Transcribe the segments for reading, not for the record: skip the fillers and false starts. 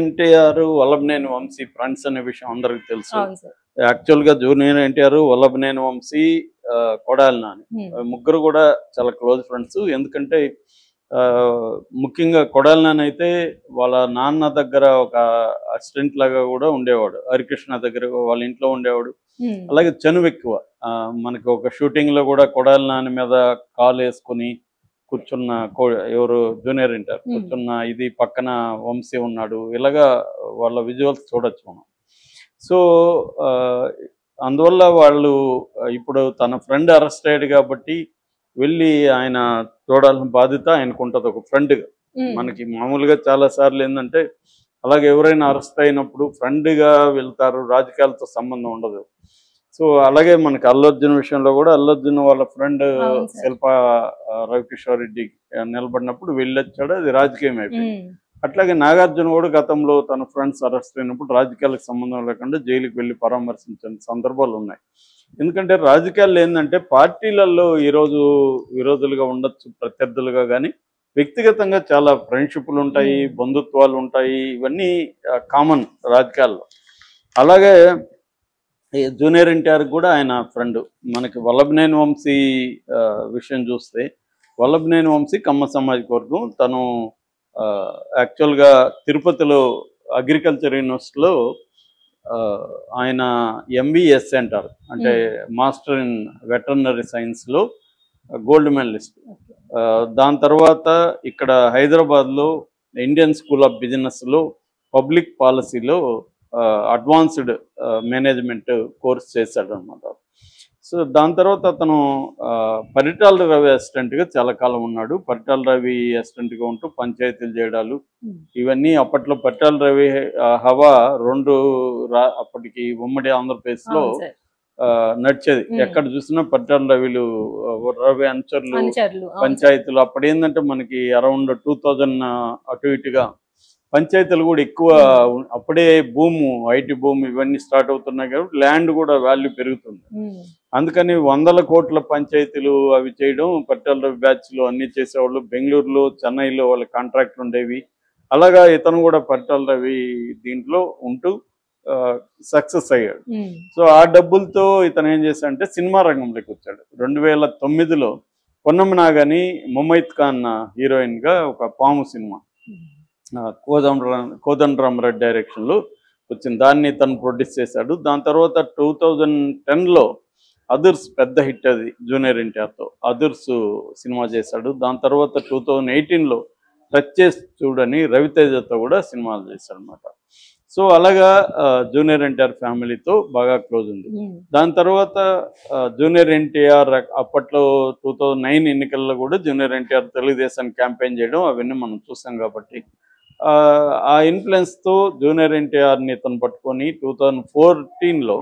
NTR, Vallabhaneni Vamsi friends అనే విషయం అందరికి తెలుసు. అవును సార్. యాక్చువల్‌గా జూనియర్ ఎన్టీఆర్, వల్లభనేని వంశీ, కొడాలి నాని ముగ్గురు కూడా చాలా క్లోజ్ ఫ్రెండ్స్. ఎందుకంటే ముఖ్యంగా కొడాలి నాని అయితే వాళ్ళ నాన్న దగ్గర ఒక అసిస్టెంట్ లాగా కూడా ఉండేవాడు. హరికృష్ణ దగ్గర వాళ్ళ ఇంట్లో ఉండేవాడు. అలాగే చనువు ఎక్కువ. మనకి ఒక షూటింగ్‌లో కూడా కొడాలి నాని మీద కాలేసుకొని కూర్చున్న ఎవరు జూనియర్ ఎన్టీఆర్ కూర్చున్న ఇది పక్కన వంశీ ఉన్నాడు. ఇలాగా వాళ్ళ విజువల్స్ చూడొచ్చు మనం. సో అందువల్ల వాళ్ళు ఇప్పుడు తన ఫ్రెండ్ అరెస్ట్ అయ్యాడు కాబట్టి వెళ్ళి ఆయన చూడాల్సిన బాధ్యత ఆయనకు ఉంటుంది ఒక ఫ్రెండ్గా. మనకి మామూలుగా చాలా సార్లు ఏంటంటే అలాగే ఎవరైనా అరెస్ట్ అయినప్పుడు ఫ్రెండ్గా వెళ్తారు, రాజకీయాలతో సంబంధం ఉండదు. సో అలాగే మనకి అల్లు అర్జున్ విషయంలో కూడా అల్లు అర్జున్ వాళ్ళ ఫ్రెండ్ శిల్పా రవికిషోర్ రెడ్డి నిలబడినప్పుడు వెళ్ళొచ్చాడు, అది రాజకీయం అయిపోయింది. అట్లాగే నాగార్జున కూడా గతంలో తన ఫ్రెండ్స్ అరెస్ట్ అయినప్పుడు రాజకీయాలకు సంబంధం లేకుండా జైలుకి వెళ్ళి పరామర్శించిన సందర్భాలు ఉన్నాయి. ఎందుకంటే రాజకీయాల్లో ఏంటంటే పార్టీలలో ఈరోజు విరోధులుగా ఉండొచ్చు, ప్రత్యర్థులుగా, కానీ వ్యక్తిగతంగా చాలా ఫ్రెండ్షిప్లు ఉంటాయి, బంధుత్వాలు ఉంటాయి. ఇవన్నీ కామన్ రాజకీయాల్లో. అలాగే జూనియర్ ఎన్టీఆర్ కూడా ఆయన ఫ్రెండ్. మనకి వల్లభనేని వంశీ విషయం చూస్తే వల్లభనేని వంశీ కమ్మ సామాజిక వర్గం. తను యాక్చువల్గా తిరుపతిలో అగ్రికల్చర్ యూనివర్సిటీలో ఆయన MBSc అంటారు, అంటే మాస్టర్ ఇన్ వెటర్నరీ సైన్స్లో గోల్డ్ మెడలిస్ట్. దాని తర్వాత ఇక్కడ హైదరాబాద్లో ఇండియన్ స్కూల్ ఆఫ్ బిజినెస్లో పబ్లిక్ పాలసీలో అడ్వాన్స్డ్ మేనేజ్మెంట్ కోర్స్ చేశాడు అనమాట. సో దాని తర్వాత అతను పరిటాల రవి అసిస్టెంట్గా చాలా కాలం ఉన్నాడు. పరిటాల రవి అసిస్టెంట్గా ఉంటూ పంచాయతీలు చేయడాలు ఇవన్నీ అప్పట్లో పరిటాల రవి హవా అప్పటికి ఉమ్మడి ఆంధ్రప్రదేశ్లో నడిచేది. ఎక్కడ చూసినా పరిటాల రవి అనుచరులు పంచాయతీలు. అప్పుడు ఏంటంటే మనకి అరౌండ్ 2000 అటు ఇటుగా పంచాయతీలు కూడా ఎక్కువ. అప్పుడే ఐటీ భూమి ఇవన్నీ స్టార్ట్ అవుతున్నాయి కాబట్టి ల్యాండ్ కూడా వాల్యూ పెరుగుతుంది. అందుకని 100 కోట్ల పంచాయతీలు అవి చేయడం పరిటాల రవి బ్యాచ్లో అన్ని చేసేవాళ్ళు. బెంగళూరులో, చెన్నైలో వాళ్ళ కాంట్రాక్ట్లు ఉండేవి. అలాగా ఇతను కూడా పరిటాల రవి దీంట్లో ఉంటూ సక్సెస్ అయ్యాడు. సో ఆ డబ్బులతో ఇతను ఏం చేశాడంటే సినిమా రంగంలోకి వచ్చాడు. 2009లో పొన్నమ్మ నాగని ముమైత్ ఖాన్ హీరోయిన్గా ఒక పాము సినిమా కోదండరామరెడ్డి డైరెక్షన్లో వచ్చింది. దాన్ని తను ప్రొడ్యూస్ చేశాడు. దాని తర్వాత 2010లో అదుర్స్ పెద్ద హిట్, అది జూనియర్ ఎన్టీఆర్తో అదుర్స్ సినిమా చేశాడు. దాని తర్వాత 2018లో టచ్ చేసి చూడని రవితేజతో కూడా సినిమాలు చేశాడు అనమాట. సో అలాగా జూనియర్ ఎన్టీఆర్ ఫ్యామిలీతో బాగా క్లోజ్ ఉంది. దాని తర్వాత జూనియర్ ఎన్టీఆర్ అప్పట్లో 2009 ఎన్నికల్లో కూడా జూనియర్ ఎన్టీఆర్ తెలుగుదేశానికి క్యాంపెయిన్ చేయడం అవన్నీ మనం చూసాం కాబట్టి ఆ ఇన్ఫ్లుయెన్స్తో జూనియర్ ఎన్టీఆర్ని తను పట్టుకొని 2014లో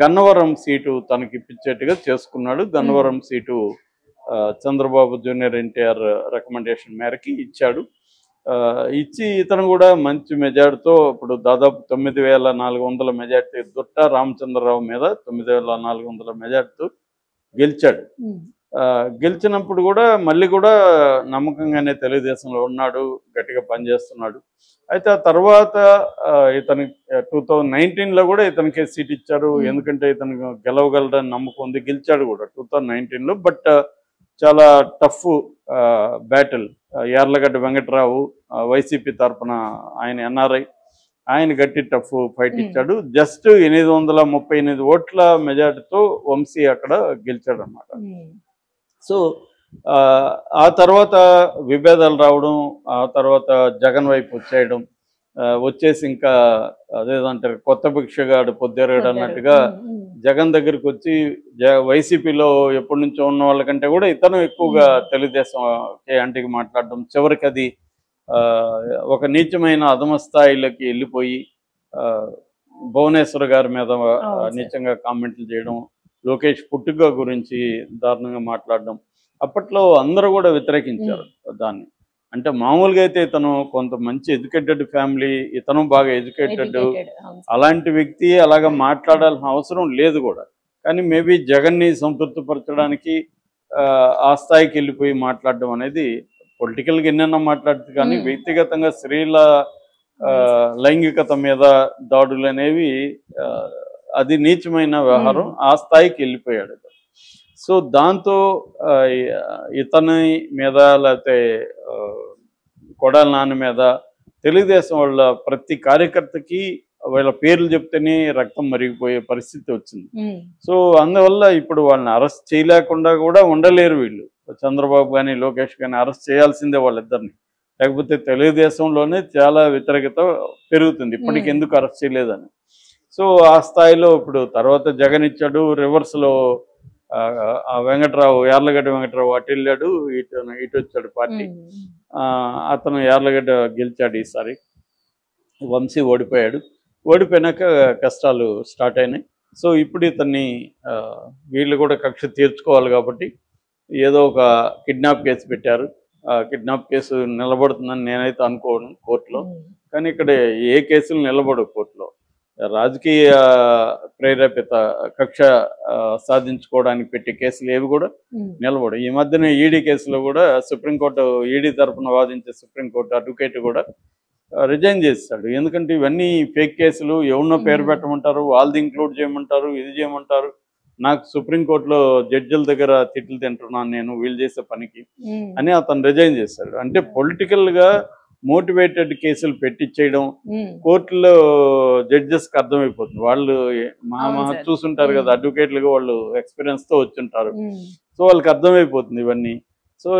గన్నవరం సీటు తనకి ఇప్పించేట్టుగా చేసుకున్నాడు. Gannavaram seat Chandrababu junior NTR recommendation మేరకి ఇచ్చాడు. ఇచ్చి ఇతను కూడా మంచి మెజార్టీతో ఇప్పుడు దాదాపు 9400 మెజార్టీ దుట్ట రామచంద్రరావు మీద 9400 మెజార్టీతో గెలిచాడు. గెలిచినప్పుడు కూడా మళ్ళీ కూడా నమ్మకంగానే తెలుగుదేశంలో ఉన్నాడు, గట్టిగా పనిచేస్తున్నాడు. అయితే ఆ తర్వాత ఇతని 2019లో కూడా ఇతనికి సీట్ ఇచ్చారు. ఎందుకంటే ఇతను గెలవగలడని నమ్మకం ఉంది. గెలిచాడు కూడా 2019లో. బట్ చాలా tough battle. Yarlagadda Venkatrao YCP తరఫున, ఆయన NRI, ఆయన గట్టి టఫ్ ఫైట్ ఇచ్చాడు. జస్ట్ 838 ఓట్ల మెజార్టీతో వంశీ అక్కడ గెలిచాడు అన్నమాట. సో ఆ తర్వాత విభేదాలు రావడం, ఆ తర్వాత జగన్ వైపు వచ్చేసి ఇంకా అదేదంటారు కొత్త భిక్షగాడు పొద్దురగాడు అన్నట్టుగా జగన్ దగ్గరికి వచ్చి వైసీపీలో ఎప్పటి నుంచో ఉన్న వాళ్ళకంటే కూడా ఇతను ఎక్కువగా తెలుగుదేశం యాంటీకి మాట్లాడడం, చివరికి అది ఒక నీచమైన అధమ స్థాయిలోకి వెళ్ళిపోయి భువనేశ్వర్ గారి మీద నీచంగా కామెంట్లు చేయడం, లోకేష్ పుట్టుక గురించి దారుణంగా మాట్లాడడం. అప్పట్లో అందరూ కూడా వ్యతిరేకించారు దాన్ని. అంటే మామూలుగా అయితే ఇతను కొంత మంచి ఎడ్యుకేటెడ్ ఫ్యామిలీ, ఇతను బాగా ఎడ్యుకేటెడ్, అలాంటి వ్యక్తి అలాగా మాట్లాడాల్సిన అవసరం లేదు కూడా. కానీ మేబీ జగన్ని సంతృప్తిపరచడానికి ఆ స్థాయికి వెళ్ళిపోయి మాట్లాడడం అనేది పొలిటికల్గా ఎన్నైనా మాట్లాడుతుంది. కానీ వ్యక్తిగతంగా స్త్రీల లైంగికత మీద దాడులు అనేవి అది నీచమైన వ్యవహారం, ఆ స్థాయికి వెళ్ళిపోయాడు. సో దాంతో ఇతని మీద లేకపోతే కొడాలి నాని మీద తెలుగుదేశం వాళ్ళ ప్రతి కార్యకర్తకి వీళ్ళ పేర్లు చెప్తేనే రక్తం మరిగిపోయే పరిస్థితి వచ్చింది. సో అందువల్ల ఇప్పుడు వాళ్ళని అరెస్ట్ చేయలేకుండా కూడా ఉండలేరు వీళ్ళు. చంద్రబాబు కానీ లోకేష్ కానీ అరెస్ట్ చేయాల్సిందే వాళ్ళిద్దరిని, లేకపోతే తెలుగుదేశంలోనే చాలా వ్యతిరేకత పెరుగుతుంది ఇప్పటికి ఎందుకు అరెస్ట్ చేయలేదని. సో ఆ స్థాయిలో ఇప్పుడు తర్వాత జగన్ ఇచ్చాడు, రివర్స్లో వెంకట్రావు, యార్లగడ్డ వెంకట్రావు అటు వెళ్ళాడు, ఇటు వచ్చాడు పార్టీ. అతను యార్లగడ్డ గెలిచాడు ఈసారి, వంశీ ఓడిపోయాడు. ఓడిపోయినాక కష్టాలు స్టార్ట్ అయినాయి. సో ఇప్పుడు ఇతన్ని వీళ్ళు కూడా కక్ష తీర్చుకోవాలి కాబట్టి ఏదో ఒక కిడ్నాప్ కేసు పెట్టారు. కిడ్నాప్ కేసు నిలబడుతుందని నేనైతే అనుకోను కోర్టులో, కానీ ఇక్కడ ఏ కేసులు నిలబడవు కోర్టులో. రాజకీయ ప్రేరేపిత కక్ష సాధించుకోవడానికి పెట్టే కేసులు ఏవి కూడా నిలబడు. ఈ మధ్యన ఈడీ కేసులో కూడా సుప్రీంకోర్టు, ఈడీ తరఫున వాదించే సుప్రీంకోర్టు అడ్వకేట్ కూడా రిజైన్ చేస్తాడు. ఎందుకంటే ఇవన్నీ ఫేక్ కేసులు, ఎవరినో పేరు పెట్టమంటారు, వాళ్ళది ఇంక్లూడ్ చేయమంటారు, ఇది చేయమంటారు. నాకు సుప్రీంకోర్టులో జడ్జిల దగ్గర తిట్లు తింటున్నాను నేను వీళ్ళు చేసే పనికి అని అతను రిజైన్ చేస్తాడు. అంటే పొలిటికల్గా మోటివేటెడ్ కేసులు పెట్టించేయడం కోర్టులో జడ్జెస్కి అర్థమైపోతుంది. వాళ్ళు మహా చూసుంటారు కదా, అడ్వకేట్లుగా వాళ్ళు ఎక్స్పీరియన్స్తో వచ్చుంటారు. సో వాళ్ళకి అర్థమైపోతుంది ఇవన్నీ. సో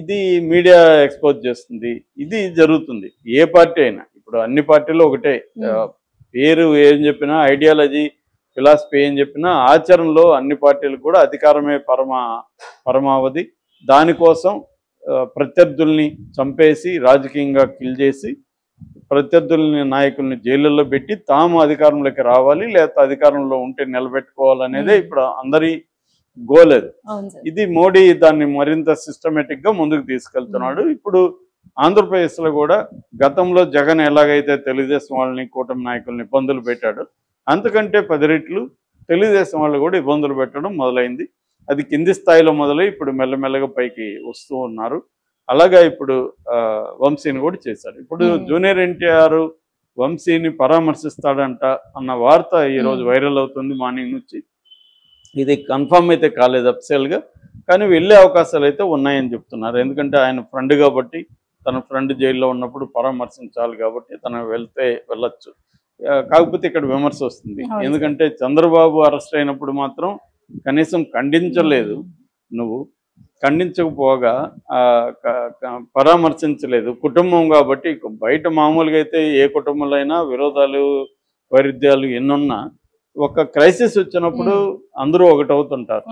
ఇది మీడియా ఎక్స్పోజ్ చేస్తుంది, ఇది జరుగుతుంది ఏ పార్టీ అయినా. ఇప్పుడు అన్ని పార్టీలు ఒకటే, పేరు ఏం చెప్పినా, ఐడియాలజీ ఫిలాసఫీ ఏం చెప్పినా ఆచరణలో అన్ని పార్టీలకు కూడా అధికారమే పరమావధి. దానికోసం ప్రత్యర్థుల్ని చంపేసి రాజకీయంగా కిల్ చేసి ప్రత్యర్థుల్ని, నాయకుల్ని జైళ్ళల్లో పెట్టి తాము అధికారంలోకి రావాలి, లేకపోతే అధికారంలో ఉంటే నిలబెట్టుకోవాలనేదే ఇప్పుడు అందరి గోల్. అది ఇది మోడీ దాన్ని మరింత సిస్టమేటిక్ గా ముందుకు తీసుకెళ్తున్నాడు. ఇప్పుడు ఆంధ్రప్రదేశ్లో కూడా గతంలో జగన్ ఎలాగైతే తెలుగుదేశం వాళ్ళని, కూటమి నాయకుల్ని ఇబ్బందులు పెట్టాడు, అంతకంటే 10 రెట్లు తెలుగుదేశం వాళ్ళు కూడా ఇబ్బందులు పెట్టడం మొదలైంది. అది కింది స్థాయిలో మొదలై ఇప్పుడు మెల్లమెల్లగా పైకి వస్తూ ఉన్నారు. అలాగా ఇప్పుడు వంశీని కూడా చేశారు. ఇప్పుడు జూనియర్ ఎన్టీఆర్ వంశీని పరామర్శిస్తాడంట అన్న వార్త ఈరోజు వైరల్ అవుతుంది మార్నింగ్ నుంచి. ఇది కన్ఫర్మ్ అయితే కాలేదు అఫీషియల్గా, కానీ వెళ్ళే అవకాశాలు అయితే ఉన్నాయని చెప్తున్నారు. ఎందుకంటే ఆయన ఫ్రెండ్ కాబట్టి, తన ఫ్రెండ్ జైల్లో ఉన్నప్పుడు పరామర్శించాలి కాబట్టి తను వెళ్ళొచ్చు. కాకపోతే ఇక్కడ విమర్శ వస్తుంది, ఎందుకంటే చంద్రబాబు అరెస్ట్ అయినప్పుడు మాత్రం కనీసం ఖండించలేదు, నువ్వు ఖండించకపోగా పరామర్శించలేదు. కుటుంబం కాబట్టి, బయట మామూలుగా అయితే ఏ కుటుంబంలో అయినా విరోధాలు, వైరుధ్యాలు ఎన్నున్నా ఒక క్రైసిస్ వచ్చినప్పుడు అందరూ ఒకటవుతుంటారు.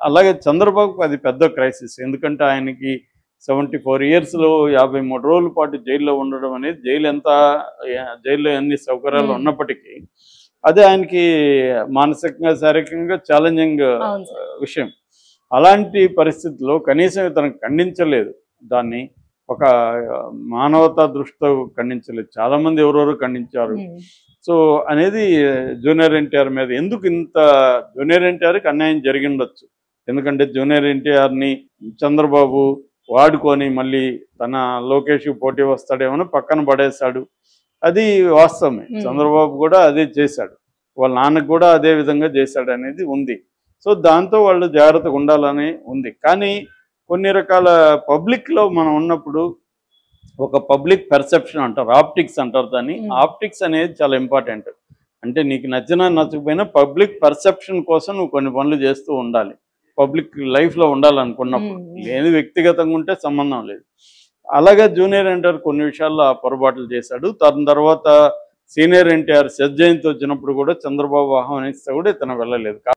అలాగే చంద్రబాబుకు అది పెద్ద క్రైసిస్. ఎందుకంటే ఆయనకి 74 ఇయర్స్లో 53 రోజుల పాటు జైల్లో ఉండడం అనేది, జైల్లో ఎన్ని సౌకర్యాలు ఉన్నప్పటికీ అదే ఆయనకి మానసికంగా, శారీరకంగా ఛాలెంజింగ్ విషయం. అలాంటి పరిస్థితుల్లో కనీసం ఇతను ఖండించలేదు, దాన్ని ఒక మానవతా దృష్టితో ఖండించలేదు. చాలామంది ఎవరెవరు ఖండించారు. సో అనేది జూనియర్ ఎన్టీఆర్ మీద ఎందుకు ఇంత, జూనియర్ ఎన్టీఆర్కి అన్యాయం జరిగి ఉండొచ్చు. ఎందుకంటే జూనియర్ ఎన్టీఆర్ని చంద్రబాబు వాడుకొని మళ్ళీ తన లోకేష్ పోటీ వస్తాడేమో పక్కన పడేశాడు. అది వాస్తవమే, చంద్రబాబు కూడా అదే చేశాడు, వాళ్ళ నాన్నకు కూడా అదే విధంగా చేశాడు అనేది ఉంది. సో దాంతో వాళ్ళు జాగ్రత్తగా ఉండాలని ఉంది. కానీ కొన్ని రకాల పబ్లిక్లో మనం ఉన్నప్పుడు ఒక పబ్లిక్ పెర్సెప్షన్ అంటారు, ఆప్టిక్స్ అంటారు దాన్ని. ఆప్టిక్స్ అనేది చాలా ఇంపార్టెంట్. అంటే నీకు నచ్చినా నచ్చకపోయినా పబ్లిక్ పర్సెప్షన్ కోసం నువ్వు కొన్ని పనులు చేస్తూ ఉండాలి, పబ్లిక్ లైఫ్లో ఉండాలనుకున్నప్పుడు. ఏది వ్యక్తిగతంగా ఉంటే సంబంధం లేదు. అలాగే జూనియర్ ఎన్టీఆర్ కొన్ని విషయాల్లో పొరపాట్లు చేశాడు. తర్వాత సీనియర్ ఎన్టీఆర్ సెజ్ జయంతి వచ్చినప్పుడు కూడా చంద్రబాబు ఆహ్వానిస్తే కూడా ఇతను వెళ్ళలేదు.